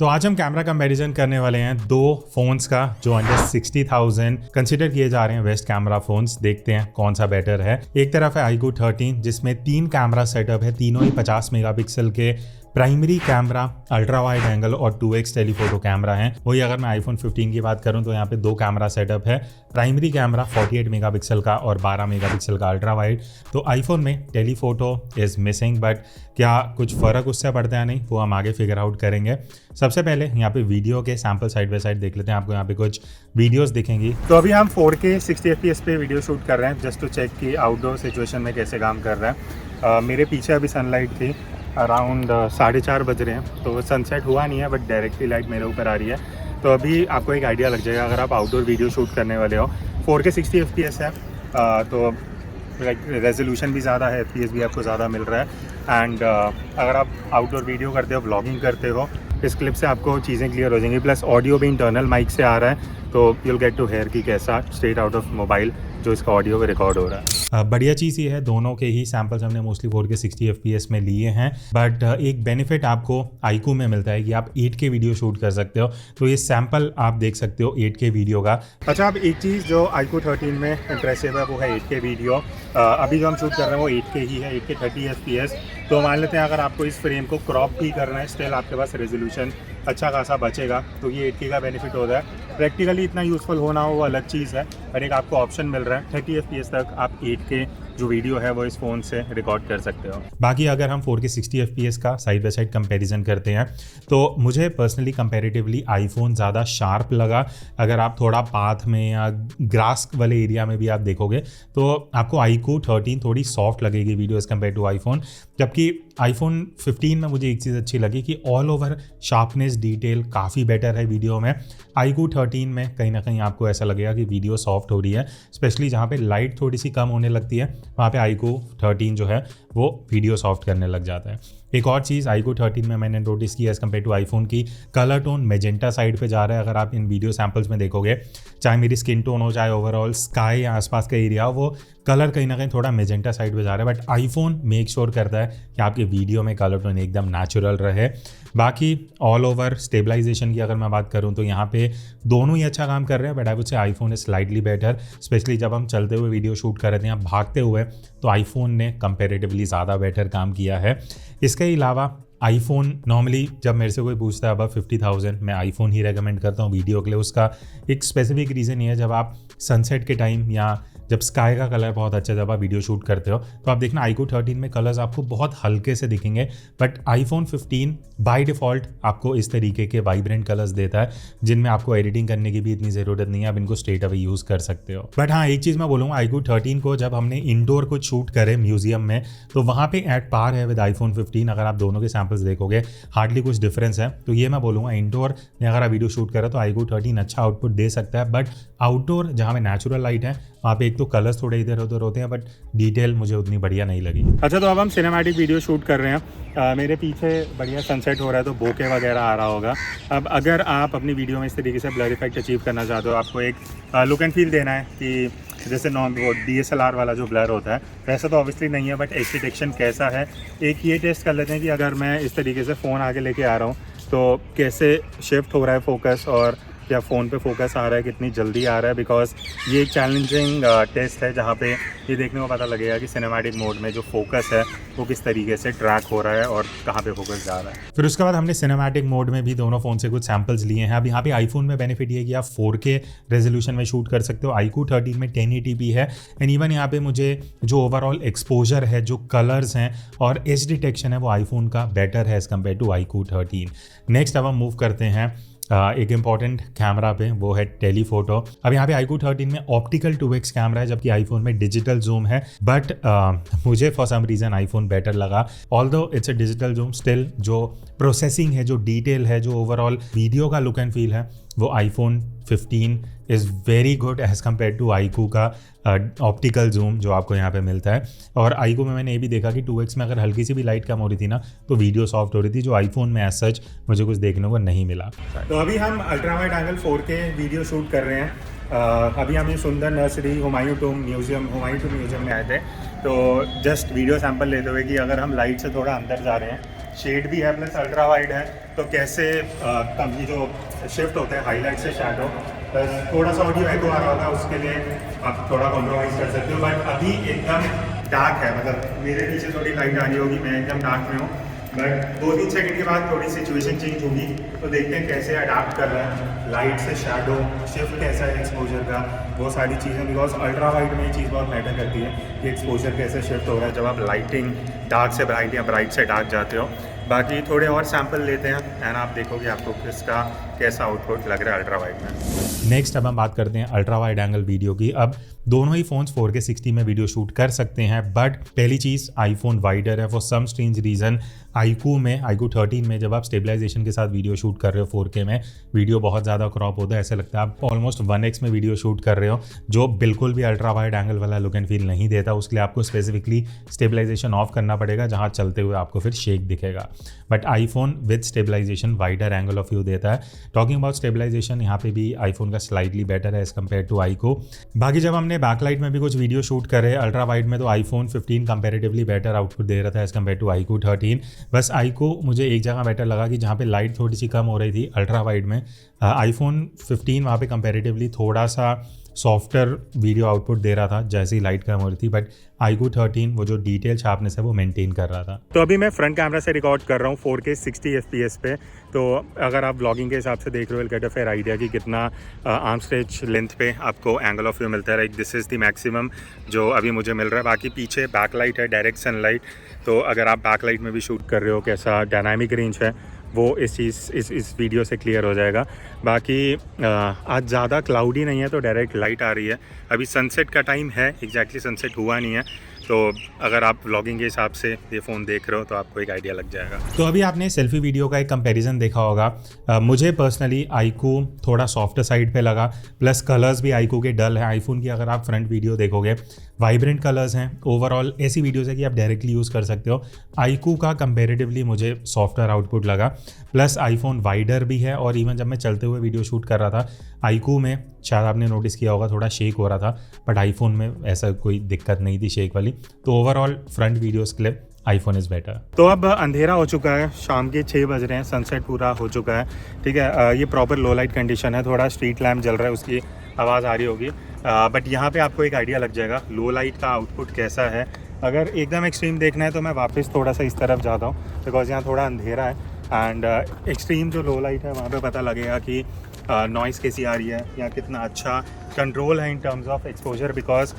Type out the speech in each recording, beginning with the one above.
तो आज हम कैमरा कंपैरिजन करने वाले हैं दो फोन्स का जो अंडर 60,000 कंसिडर किए जा रहे हैं बेस्ट कैमरा फोन्स। देखते हैं कौन सा बेटर है। एक तरफ है iQOO 13 जिसमें 3 कैमरा सेटअप है, तीनों ही 50 मेगापिक्सल के primary camera, ultra wide angle और 2x टेलीफोटो कैमरा है। वही अगर मैं आईफोन 15 की बात करूं तो यहाँ पे 2 कैमरा सेटअप है, प्राइमरी कैमरा 48 मेगापिक्सल का और 12 मेगापिक्सल का अल्ट्रा वाइड। तो आईफोन में टेलीफोटो इज़ मिसिंग, बट क्या कुछ फ़र्क उससे पड़ता है नहीं, वो हम आगे फिगर आउट करेंगे। सबसे पहले यहाँ पे वीडियो के सैम्पल साइड बाय साइड देख लेते हैं। आपको यहाँ पे कुछ वीडियोस दिखेंगी। तो अभी हम 4K 60 FPS पे वीडियो शूट कर रहे हैं जस्ट टू चेक कि आउटडोर सिचुएशन में कैसे काम कर रहा है। मेरे पीछे अभी सनलाइट थी, अराउंड 4:30 बज रहे हैं, तो सनसेट हुआ नहीं है बट डायरेक्टली लाइट मेरे ऊपर आ रही है। तो अभी आपको एक आइडिया लग जाएगा अगर आप आउटडोर वीडियो शूट करने वाले हो। 4K 60 FPS है, तो लाइक रेजोल्यूशन भी ज़्यादा है, FPS भी आपको ज़्यादा मिल रहा है। एंड अगर आप आउटडोर वीडियो करते हो, व्लॉगिंग करते हो, इस क्लिप से आपको चीज़ें क्लियर हो जाएंगी। प्लस ऑडियो भी इंटरनल माइक से आ रहा है, तो यूल गेट टू हेयर कि कैसा स्ट्रेट आउट ऑफ मोबाइल जो इसका ऑडियो में रिकॉर्ड हो रहा है। बढ़िया चीज़ ये है, दोनों के ही सैम्पल्स हमने मोस्टली 4K 60 FPS में लिए हैं, बट एक बेनिफिट आपको iQOO में मिलता है कि आप 8K वीडियो शूट कर सकते हो। तो ये सैम्पल आप देख सकते हो 8K वीडियो का। अच्छा, अब एक चीज़ जो iQOO 13 में इंप्रेसिव है वो है 8K वीडियो। अभी जो हम शूट कर रहे हैं वो 8K ही है, 8K 30 FPS। तो मान लेते हैं अगर आपको इस फ्रेम को क्रॉप भी करना है, स्टिल आपके पास रेजोल्यूशन अच्छा खासा बचेगा, तो ये 8K का बेनिफिट होता है। प्रैक्टिकली इतना यूज़फुल होना हो वो अलग चीज़ है, पर एक आपको ऑप्शन मिल रहा है 30 FPS तक आप 8K जो वीडियो है वो इस फ़ोन से रिकॉर्ड कर सकते हो। बाकी अगर हम 4K 60 FPS का साइड बाय साइड कंपैरिजन करते हैं तो मुझे पर्सनली कंपैरेटिवली आईफोन ज़्यादा शार्प लगा। अगर आप थोड़ा पाथ में या ग्रास वाले एरिया में भी आप देखोगे तो आपको iQOO 13 थोड़ी सॉफ्ट लगेगी video as compare to iPhone. जबकि आईफोन 15 में मुझे एक चीज़ अच्छी लगी कि ऑल ओवर शार्पनेस, डिटेल काफ़ी बेटर है वीडियो में। iQOO 13 में कहीं ना कहीं आपको ऐसा लगेगा कि वीडियो सॉफ्ट हो रही है, स्पेशली जहाँ पे लाइट थोड़ी सी कम होने लगती है वहाँ पे iQOO 13 जो है वो वीडियो सॉफ्ट करने लग जाता है। एक और चीज़ iQOO 13 में मैंने नोटिस किया एज़ कम्पेयर टू आईफोन की कलर टोन मेजेंटा साइड पे जा रहा है। अगर आप इन वीडियो सैम्पल्स में देखोगे, चाहे मेरी स्किन टोन हो, चाहे ओवरऑल स्काई या आसपास का एरिया हो, वो कलर कहीं ना कहीं थोड़ा मेजेंटा साइड पे जा रहा है। बट आईफोन मेक श्योर करता है कि आपके वीडियो में कलर टोन एकदम नेचुरल रहे। बाकी ऑल ओवर स्टेबलाइजेशन की अगर मैं बात करूं तो यहाँ पे दोनों ही अच्छा काम कर रहे हैं, but I would say iPhone is slightly better. Specially जब हम चलते हुए वीडियो शूट कर रहे थे या भागते हुए, तो आईफोन ने कंपेरेटिवली ज़्यादा बेटर काम किया है। इसके अलावा आईफोन नॉर्मली जब मेरे से कोई पूछता है अब 50,000, मैं आईफोन ही रेकमेंड करता हूँ वीडियो के लिए। उसका एक स्पेसिफिक रीज़न ये है, जब आप सनसेट के टाइम या जब स्काई का कलर बहुत अच्छा, जब आप वीडियो शूट करते हो तो आप देखना iQOO 13 में कलर्स आपको बहुत हल्के से दिखेंगे, बट आईफोन 15 बाय डिफ़ॉल्ट आपको इस तरीके के वाइब्रेंट कलर्स देता है जिनमें आपको एडिटिंग करने की भी इतनी ज़रूरत नहीं है, आप इनको स्ट्रेट अवे यूज़ कर सकते हो। बट हाँ, एक चीज़ मैं बोलूँगा, iQOO 13 को जब हमने इंडोर कुछ शूट करे म्यूजियम में तो वहाँ पे एट पार है विद आईफोन 15। अगर आप दोनों के सैम्पल्स देखोगे हार्डली कुछ डिफरेंस है। तो ये मैं बोलूँगा इंडोर में अगर आप वीडियो शूट करें तो iQOO 13 अच्छा आउटपुट दे सकता है, बट आउटडोर जहाँ में नेचुरल लाइट है वहाँ पे एक तो कलर्स थोड़े इधर उधर होते हैं, बट डिटेल मुझे उतनी बढ़िया नहीं लगी। अच्छा, तो अब हम सिनेमैटिक वीडियो शूट कर रहे हैं। मेरे पीछे बढ़िया सनसेट हो रहा है तो बोके वगैरह आ रहा होगा। अब अगर आप अपनी वीडियो में इस तरीके से ब्लर इफेक्ट अचीव करना चाहते हो, आपको एक लुक एंड फील देना है कि जैसे नॉन वो DSLR वाला जो ब्लर होता है वैसा तो ऑब्वियसली नहीं है, बट एज डिटेक्शन कैसा है एक ये टेस्ट कर लेते हैं कि अगर मैं इस तरीके से फ़ोन आगे लेके आ रहा हूँ तो कैसे शिफ्ट हो रहा है फोकस, और क्या फ़ोन पे फोकस आ रहा है, कितनी जल्दी आ रहा है। बिकॉज ये एक चैलेंजिंग टेस्ट है जहाँ पे ये देखने को पता लगेगा कि सिनेमैटिक मोड में जो फोकस है वो किस तरीके से ट्रैक हो रहा है और कहाँ पे फोकस जा रहा है। फिर उसके बाद हमने सिनेमैटिक मोड में भी दोनों फ़ोन से कुछ सैम्पल्स लिए हैं। अब यहाँ पे आईफोन में बेनिफिट ये है कि आप 4K रेजोल्यूशन में शूट कर सकते हो। iQOO 13 में 1080p है, एंड इवन यहाँ पे मुझे जो ओवरऑल एक्सपोजर है, जो कलर्स हैं और एज डिटेक्शन है, वो आईफोन का बेटर है as compare to iQOO 13। Next अब हम मूव करते हैं एक इम्पॉर्टेंट कैमरा पे, वो है टेलीफोटो। अब यहाँ पे iQOO 13 में ऑप्टिकल 2x कैमरा है जबकि आईफोन में डिजिटल जूम है, बट मुझे for some reason iPhone better लगा। Although it's a digital zoom, still जो प्रोसेसिंग है, जो डिटेल है, जो ओवरऑल वीडियो का लुक एंड फील है, वो iPhone 15 is very good as compare to iQOO का ऑप्टिकल जूम जो आपको यहाँ पे मिलता है। और iQOO में मैंने ये भी देखा कि 2x में अगर हल्की सी भी लाइट कम हो रही थी ना तो वीडियो सॉफ्ट हो रही थी, जो आईफोन में एज सच मुझे कुछ देखने को नहीं मिला। तो अभी हम ultra wide angle 4K video shoot कर रहे हैं। अभी हम ये सुंदर नर्सरी हुमायूं टूम म्यूजियम में आए थे, तो जस्ट वीडियो सैंपल लेते हुए कि अगर हम लाइट से थोड़ा अंदर जा रहे हैं शेड भी है प्लस अल्ट्रा वाइड है, तो कैसे ये जो शिफ्ट होते हैं हाईलाइट से शैडो, बस थोड़ा सा ऑडियो एको आ रहा होगा, उसके लिए आप थोड़ा कॉम्प्रोमाइज़ कर सकते हो। बट अभी एकदम डार्क है, मतलब मेरे पीछे थोड़ी लाइट आ रही होगी, मैं एकदम डार्क में हूँ, बट 2-3 सेकंड के बाद थोड़ी सिचुएशन चेंज होगी, तो देखते हैं कैसे अडाप्ट कर रहा है, लाइट से शैडो शिफ्ट कैसा है एक्सपोजर का, वो सारी चीज़ें। बिकॉज अल्ट्रा वाइड में ये चीज़ बहुत मैटर करती है कि एक्सपोजर कैसे शिफ्ट हो रहा है जब आप लाइटिंग डार्क से ब्राइट या ब्राइट से डार्क जाते हो। बाकी थोड़े और सैंपल लेते हैं एंड आप देखोगे आपको इसका कैसा आउटपुट लग रहा है अल्ट्रा वाइड में। नेक्स्ट अब हम बात करते हैं अल्ट्रा वाइड एंगल वीडियो की। अब दोनों ही फ़ोन्स 4K 60 में वीडियो शूट कर सकते हैं, बट पहली चीज़ आईफोन वाइडर है for some strange reason. iQOO 13 में जब आप स्टेबलाइजेशन के साथ वीडियो शूट कर रहे हो 4K में, वीडियो बहुत ज़्यादा क्रॉप होता है, ऐसा लगता है आप ऑलमोस्ट 1x में वीडियो शूट कर रहे हो, जो बिल्कुल भी अल्ट्रा वाइड एंगल वाला लुक एंड फील नहीं देता। उसके लिए आपको स्पेसिफिकली स्टेबलाइजेशन ऑफ करना पड़ेगा, जहाँ चलते हुए आपको फिर शेक दिखेगा। But iPhone with stabilisation wider angle of view देता है। टॉकिंग अबाउट स्टेबलाइजेशन, यहाँ पे भी आईफोन का स्लाइटली बेटर है एज कम्पेयर टू iQOO। बाकी जब हमने बैकलाइट में भी कुछ वीडियो शूट करे अल्ट्रा वाइड में, तो आईफोन 15 कंपैरेटिवली बेटर आउटपुट दे रहा था एज कम्पेयर टू iQOO 13। बस iQOO मुझे एक जगह बेटर लगा कि जहाँ पे लाइट थोड़ी सी कम हो रही थी अल्ट्रा वाइड में, आईफोन 15 वहाँ पे कंपैरेटिवली थोड़ा सा सॉफ्टर वीडियो आउटपुट दे रहा था जैसे ही लाइट कम हो रही थी। बट iQOO 13 वो जो डिटेल शार्पनेस है वो मेंटेन कर रहा था। तो अभी मैं फ्रंट कैमरा से रिकॉर्ड कर रहा हूँ 4K 60 FPS पे, तो अगर आप व्लॉगिंग के हिसाब से देख रहे हो, गेट अ फेयर आइडिया कि कितना आर्म स्ट्रेच लेंथ पे आपको एंगल ऑफ व्यू मिलता है। Like this is the maximum जो अभी मुझे मिल रहा है। बाकी पीछे बैकलाइट है, डायरेक्ट सनलाइट, तो अगर आप बैकलाइट में भी शूट कर रहे हो कैसा डायनामिक रेंज है वो इस वीडियो से क्लियर हो जाएगा। बाकी आज ज़्यादा क्लाउडी नहीं है तो डायरेक्ट लाइट आ रही है। अभी सनसेट का टाइम है, एग्जैक्टली सनसेट हुआ नहीं है, तो अगर आप व्लॉगिंग के हिसाब से ये फ़ोन देख रहे हो तो आपको एक आइडिया लग जाएगा। तो अभी आपने सेल्फी वीडियो का एक कंपैरिजन देखा होगा। मुझे पर्सनली iQOO थोड़ा सॉफ्टर साइड पे लगा, प्लस कलर्स भी iQOO के डल है। आईफोन की अगर आप फ्रंट वीडियो देखोगे वाइब्रेंट कलर्स हैं। ओवरऑल ऐसी वीडियोज़ है कि आप डायरेक्टली यूज़ कर सकते हो। iQOO का कंपेरेटिवली मुझे सॉफ्टवेयर आउटपुट लगा, प्लस आईफोन वाइडर भी है। और इवन जब मैं चलते हुए वीडियो शूट कर रहा था iQOO में, शायद आपने नोटिस किया होगा थोड़ा शेक हो रहा था, बट आईफोन में ऐसा कोई दिक्कत नहीं थी शेक वाली। तो ओवरऑल फ्रंट वीडियोज़ के लिए आईफोन इज़ बेटर। तो अब अंधेरा हो चुका है, शाम के 6 बज रहे हैं, सनसेट पूरा हो चुका है, ठीक है। ये प्रॉपर लो लाइट कंडीशन है, थोड़ा स्ट्रीट लैम्प जल रहा है, उसकी आवाज़ आ रही होगी, बट यहाँ पे आपको एक आइडिया लग जाएगा लो लाइट का आउटपुट कैसा है। अगर एकदम एक्सट्रीम देखना है तो मैं वापस थोड़ा सा इस तरफ जाता हूँ, बिकॉज यहाँ थोड़ा अंधेरा है। एंड एक्सट्रीम जो लो लाइट है वहाँ पे पता लगेगा कि नॉइज़ कैसी आ रही है या कितना अच्छा कंट्रोल है in terms of exposure. Because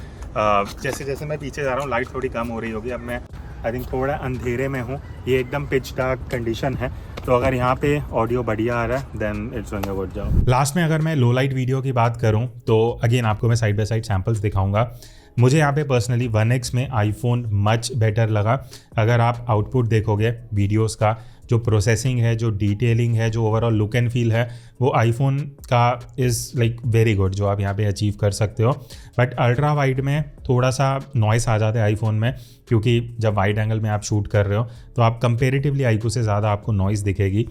जैसे जैसे मैं पीछे जा रहा हूँ लाइट थोड़ी कम हो रही होगी। अब मैं आई थिंक थोड़ा अंधेरे में हूँ, ये एकदम पिच डार्क कंडीशन है, तो अगर यहाँ पे ऑडियो बढ़िया आ रहा है then it's on your good job. Last में अगर मैं लो लाइट वीडियो की बात करूँ तो अगेन आपको मैं साइड बाय साइड सैम्पल्स दिखाऊंगा। मुझे यहाँ पे पर्सनली 1x में आईफोन मच बेटर लगा। अगर आप आउटपुट देखोगे वीडियोस का, जो प्रोसेसिंग है, जो डिटेलिंग है, जो ओवरऑल लुक एंड फील है, वो आईफोन का इज़ लाइक वेरी गुड जो आप यहाँ पे अचीव कर सकते हो। बट अल्ट्रा वाइड में थोड़ा सा नॉइस आ जाता है आईफोन में, क्योंकि जब वाइड एंगल में आप शूट कर रहे हो तो आप कंपेरेटिवली iQOO से ज़्यादा आपको नॉइस दिखेगी।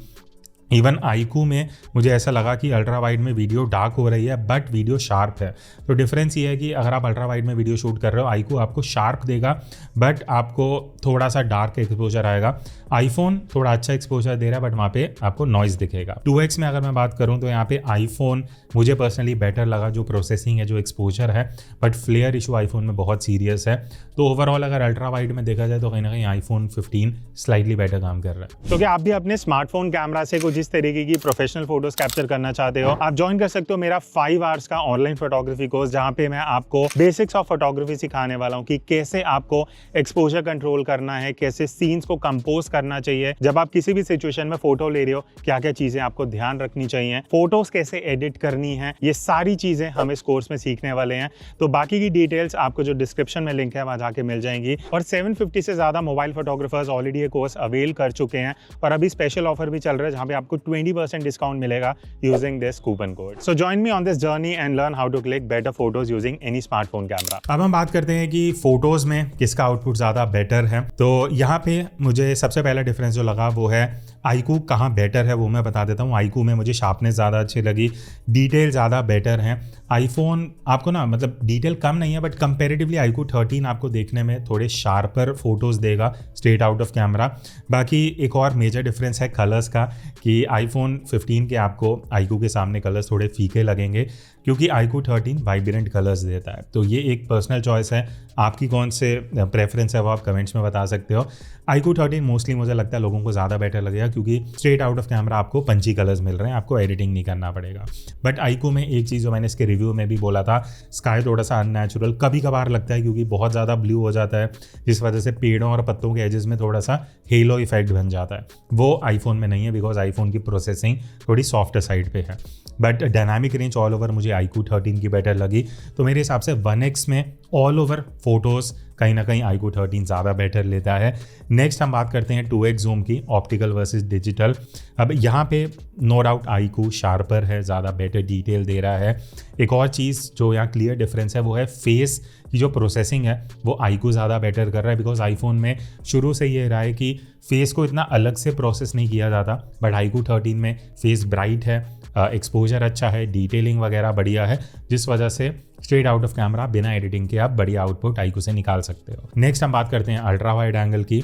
इवन iQOO में मुझे ऐसा लगा कि अल्ट्रा वाइड में वीडियो डार्क हो रही है बट वीडियो शार्प है। तो डिफरेंस ये है कि अगर आप अल्ट्रा वाइड में वीडियो शूट कर रहे हो iQOO आपको शार्प देगा बट आपको थोड़ा सा डार्क एक्सपोजर आएगा। आईफोन थोड़ा अच्छा एक्सपोजर दे रहा है बट वहाँ पे आपको नॉइज़ दिखेगा। 2x में अगर मैं बात करूँ तो यहाँ पे आईफोन मुझे पर्सनली बेटर लगा, जो प्रोसेसिंग है, जो एक्सपोजर है, बट फ्लेयर इशू आईफोन में बहुत सीरियस है। तो ओवरऑल अगर अल्ट्रा वाइड में देखा जाए तो कहीं ना कहीं आईफोन 15 स्लाइटली बेटर काम कर रहा है। तो क्या आप भी अपने स्मार्टफोन कैमरा से कुछ इस तरीके की प्रोफेशनल फोटोज कैप्चर करना चाहते हो, आप ज्वाइन कर सकते हो मेरा 5 आवर्स का ऑनलाइन फोटोग्राफी कोर्स, जहाँ पे मैं आपको बेसिक्स ऑफ फोटोग्राफी सिखाने वाला हूँ कि कैसे आपको एक्सपोजर कंट्रोल करना है, कैसे सीन्स को कंपोज करना चाहिए, जब आप किसी भी सिचुएशन में फोटो ले रहे हो क्या क्या चीजें आपको ध्यान रखनी चाहिए, फोटोज कैसे एडिट करनी है, ये सारी चीजें हम इस कोर्स में सीखने वाले हैं। तो बाकी की डिटेल्स आपको जो डिस्क्रिप्शन में लिंक है वहां जाके मिल जाएंगी। और 750 से ज्यादा मोबाइल फोटोग्राफर्स ऑलरेडी ये कोर्स अवेल कर चुके हैं और अभी स्पेशल ऑफर भी चल रहा है जहां पे आपको 20% डिस्काउंट मिलेगा using this coupon code. So join me on this journey and learn how to click better photos using any smartphone camera. अब हम बात करते हैं कि फोटोज में किसका आउटपुट ज्यादा बेटर है। तो यहाँ पे मुझे सबसे पहला डिफरेंस जो लगा वो है iQOO कहाँ बेटर है वो मैं बता देता हूँ। iQOO में मुझे शार्पनेस ज़्यादा अच्छी लगी, डिटेल ज़्यादा बेटर है। आईफोन आपको ना मतलब डिटेल कम नहीं है, बट कंपैरेटिवली iQOO 13 आपको देखने में थोड़े शार्पर फोटोज़ देगा स्ट्रेट आउट ऑफ कैमरा। बाकी एक और मेजर डिफरेंस है कलर्स का, कि आईफोन 15 के आपको iQOO के सामने कलर्स थोड़े फीके लगेंगे, क्योंकि iQOO 13 वाइब्रेंट कलर्स देता है। तो ये एक पर्सनल चॉइस है, आपकी कौन से प्रेफरेंस है वो आप कमेंट्स में बता सकते हो। iQOO 13 मोस्टली मुझे लगता है लोगों को ज़्यादा बेटर लगेगा, क्योंकि स्ट्रेट आउट ऑफ कैमरा आपको पंची कलर्स मिल रहे हैं, आपको एडिटिंग नहीं करना पड़ेगा। बट iQOO में एक चीज़ जो मैंने इसके रिव्यू में भी बोला था, स्काई थोड़ा सा अननेचुरल कभी कभार लगता है, क्योंकि बहुत ज़्यादा ब्लू हो जाता है, जिस वजह से पेड़ों और पत्तों के एजेस में थोड़ा सा हेलो इफेक्ट बन जाता है। वो आईफोन में नहीं है, बिकॉज आईफोन की प्रोसेसिंग थोड़ी सॉफ्ट साइड पे है। But dynamic range all over मुझे iQOO 13 की बेटर लगी। तो मेरे हिसाब से 1x में ऑल ओवर फोटोज़ कहीं ना कहीं iQOO 13 ज़्यादा बेटर लेता है। नेक्स्ट हम बात करते हैं 2x जूम की, ऑप्टिकल वर्सेस डिजिटल। अब यहाँ पे नो डाउट iQOO शार्पर है, ज़्यादा बेटर डिटेल दे रहा है। एक और चीज़ जो यहाँ क्लियर डिफरेंस है वो है फेस की जो प्रोसेसिंग है वो iQOO ज़्यादा बेटर कर रहा है, बिकॉज आईफोन में शुरू से ये रहा है कि फेस को इतना अलग से प्रोसेस नहीं किया जाता, बट iQOO 13 में फेस ब्राइट है, एक्सपोजर अच्छा है, डिटेलिंग वगैरह बढ़िया है, जिस वजह से स्ट्रेट आउट ऑफ कैमरा बिना एडिटिंग के आप बढ़िया आउटपुट iQOO से निकाल सकते हो। नेक्स्ट हम बात करते हैं अल्ट्रा वाइड एंगल की,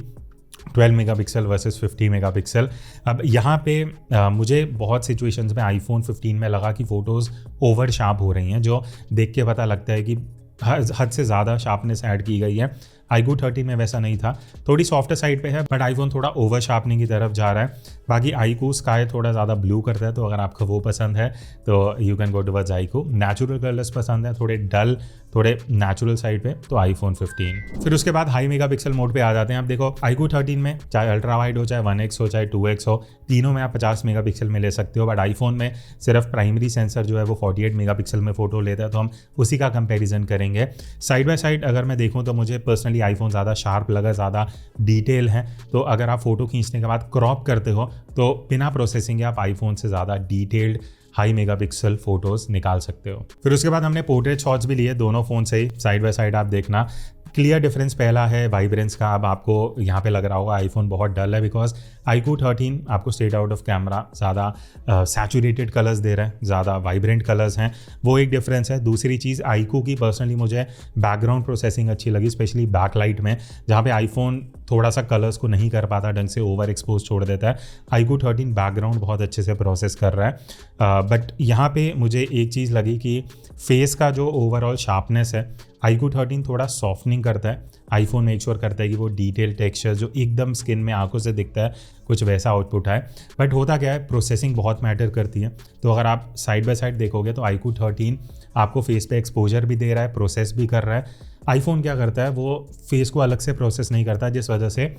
12 मेगापिक्सल वर्सेस 50 मेगापिक्सल। अब यहाँ पे मुझे बहुत सिचुएशंस में आईफोन 15 में लगा कि फ़ोटोज़ ओवर शार्प हो रही हैं, जो देख के पता लगता है कि हद से ज़्यादा शार्पनेस ऐड की गई है। iQOO 13 में वैसा नहीं था, थोड़ी सॉफ्टर साइड पे है, बट आईफोन थोड़ा ओवर शार्पनिंग की तरफ जा रहा है। बाकी iQOO स्काई थोड़ा ज़्यादा ब्लू करता है, तो अगर आपको वो पसंद है तो you can go towards iQOO। Natural colours पसंद है, थोड़े डल, थोड़े नेचुरल साइड पे, तो आईफोन 15। फिर उसके बाद हाई मेगापिक्सल मोड पे आ जाते हैं। अब देखो iQOO 13 में चाहे अल्ट्रा वाइड हो, चाहे 1x हो, चाहे 2x हो, तीनों में आप 50 मेगापिक्सल में ले सकते हो। बट आईफोन में सिर्फ प्राइमरी सेंसर जो है वो 48 मेगापिक्सल में फ़ोटो लेता है, तो हम उसी का कंपेरिजन करेंगे। साइड बाय साइड अगर मैं देखूँ तो मुझे पर्सनली आईफोन ज़्यादा शार्प लगा, ज़्यादा डिटेल है। तो अगर आप फ़ोटो खींचने के बाद क्रॉप करते हो तो बिना प्रोसेसिंग के आप आईफोन से ज़्यादा डिटेल्ड हाई मेगापिक्सल फोटोज़ निकाल सकते हो। फिर उसके बाद हमने पोर्ट्रेट शॉट्स भी लिए, दोनों फ़ोन से ही साइड बाय साइड आप देखना। क्लियर डिफरेंस पहला है वाइब्रेंस का। अब आपको यहाँ पे लग रहा होगा आईफोन बहुत डल है, बिकॉज iQOO 13 आपको स्ट्रेट आउट ऑफ कैमरा ज़्यादा सैचुरेटेड कलर्स दे रहा है, ज़्यादा वाइब्रेंट कलर्स हैं, वो एक डिफरेंस है। दूसरी चीज़ iQOO की पर्सनली मुझे बैकग्राउंड प्रोसेसिंग अच्छी लगी, स्पेशली बैकलाइट में, जहाँ पे आईफोन थोड़ा सा कलर्स को नहीं कर पाता ढंग से, ओवर एक्सपोज छोड़ देता है। iQOO 13 बैकग्राउंड बहुत अच्छे से प्रोसेस कर रहा है। बट यहाँ पे मुझे एक चीज़ लगी कि फेस का जो ओवरऑल शार्पनेस है iQOO 13 थोड़ा सॉफ्टनिंग करता है, आईफोन मेक श्योर करता है कि वो डिटेल टेक्सचर जो एकदम स्किन में आंखों से दिखता है कुछ वैसा आउटपुट आए। बट होता क्या है, प्रोसेसिंग बहुत मैटर करती है। तो अगर आप साइड बाय साइड देखोगे तो iQOO 13 आपको फेस पे एक्सपोजर भी दे रहा है, प्रोसेस भी कर रहा है। आईफोन क्या करता है, वो फेस को अलग से प्रोसेस नहीं करता, जिस वजह से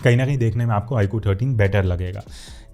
कहीं ना कहीं देखने में आपको iQOO 13 बेटर लगेगा।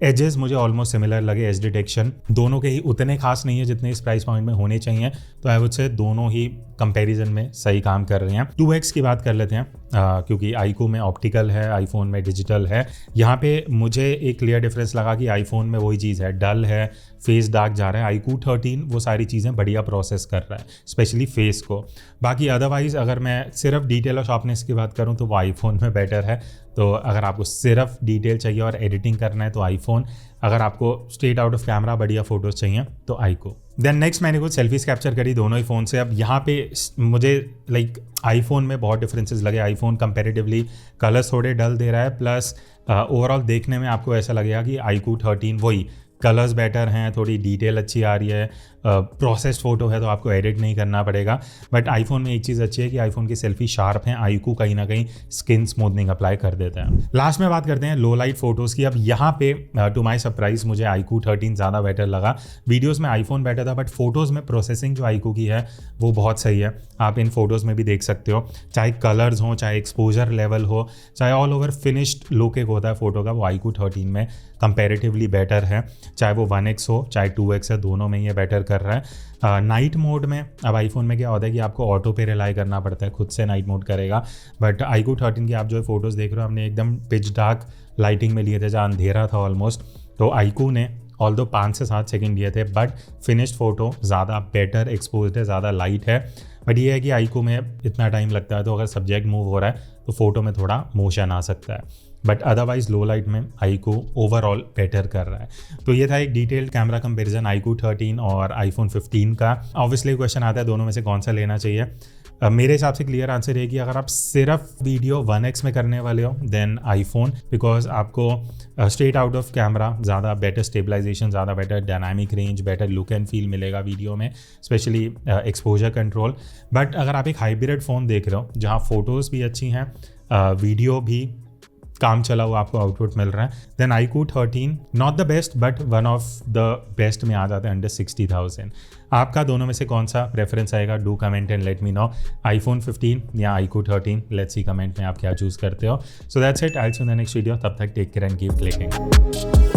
एजेस मुझे ऑलमोस्ट सिमिलर लगे, एज डिटेक्शन दोनों के ही उतने खास नहीं है जितने इस प्राइस पॉइंट में होने चाहिए, तो आई वुड से दोनों ही कंपैरिजन में सही काम कर रहे हैं। 2x की बात कर लेते हैं, क्योंकि iQOO में ऑप्टिकल है, आईफोन में डिजिटल है। यहाँ पे मुझे एक क्लियर डिफरेंस लगा कि आईफोन में वही चीज़ है, डल है, फेस डार्क जा रहा है। iQOO 13 वो सारी चीज़ें बढ़िया प्रोसेस कर रहा है, स्पेशली फेस को। बाकी अदरवाइज़ अगर मैं सिर्फ डिटेल और शार्पनेस की बात करूँ तो वो आईफोन में बेटर है। तो अगर आपको सिर्फ डिटेल चाहिए और एडिटिंग करना है तो आईफोन, अगर आपको स्ट्रेट आउट ऑफ कैमरा बढ़िया फोटोज़ चाहिए तो iQOO। देन नेक्स्ट मैंने कुछ सेल्फीज कैप्चर करी दोनों ही फ़ोन से। अब यहाँ पे मुझे आईफोन में बहुत डिफरेंसेस लगे। आईफोन कंपैरेटिवली कलर्स थोड़े डल दे रहा है, प्लस ओवरऑल देखने में आपको ऐसा लगेगा कि iQOO 13 वही कलर्स बेटर हैं, थोड़ी डिटेल अच्छी आ रही है, प्रोसेस्ड फोटो है तो आपको एडिट नहीं करना पड़ेगा। बट आईफोन में एक चीज़ अच्छी है कि आईफोन की सेल्फी शार्प हैं, iQOO कहीं ना कहीं स्किन स्मूथनिंग अप्लाई कर देता है। लास्ट में बात करते हैं लो लाइट फोटोज़ की। अब यहाँ पे टू माय सरप्राइज मुझे iQOO 13 ज़्यादा बेटर लगा। वीडियोज़ में आईफोन बेटर था, बट फोटोज़ में प्रोसेसिंग जो iQOO की है वो बहुत सही है। आप इन फोटोज़ में भी देख सकते हो, चाहे कलर्स हो, चाहे एक्सपोजर लेवल हो, चाहे ऑल ओवर फिनिश्ड लुक एक होता है फोटो का, वो iQOO 13 में कंपैरेटिवली बेटर है। चाहे वो 1x हो चाहे 2x है, दोनों में ये बेटर कर रहा है। नाइट मोड में अब आईफोन में क्या होता है कि आपको ऑटो पे रिलाई करना पड़ता है, खुद से नाइट मोड करेगा। बट iQOO 13 की आप जो फोटोज़ देख रहे हो, हमने एकदम पिच डार्क लाइटिंग में लिए थे जहाँ अंधेरा था ऑलमोस्ट। तो iQOO ने ऑल्दो 5 से 7 सेकंड लिए थे, बट फिनिश्ड फोटो ज़्यादा बेटर एक्सपोज्ड है, ज़्यादा लाइट है। बट ये है कि iQOO में इतना टाइम लगता है, तो अगर सब्जेक्ट मूव हो रहा है तो फोटो में थोड़ा मोशन आ सकता है। बट अदरवाइज लो लाइट में iQOO ओवरऑल बेटर कर रहा है। तो ये था एक डिटेल्ड कैमरा कंपेरिजन iQOO 13 और आईफोन 15 का। ऑब्वियसली क्वेश्चन आता है दोनों में से कौन सा लेना चाहिए। मेरे हिसाब से क्लियर आंसर है कि अगर आप सिर्फ वीडियो 1x में करने वाले हो देन आईफोन, बिकॉज आपको स्ट्रेट आउट ऑफ कैमरा ज़्यादा बेटर स्टेबलाइजेशन, ज़्यादा better dynamic range, better look and feel मिलेगा वीडियो में, स्पेशली एक्सपोजर कंट्रोल। बट अगर आप एक हाइब्रिड फ़ोन देख रहे हो जहाँ फ़ोटोज़ भी अच्छी हैं, वीडियो भी काम चला हुआ आपको आउटपुट मिल रहा है, then iQOO 13 not the best but one of the best में आ जाता है अंडर 60,000। आपका दोनों में से कौन सा प्रेफरेंस आएगा? Do comment and let me know. IPhone 15 या iQOO 13, लेट्स सी कमेंट में आप क्या चूज़ करते हो। So that's it, I will see you in the next video. तब तक take care and keep clicking.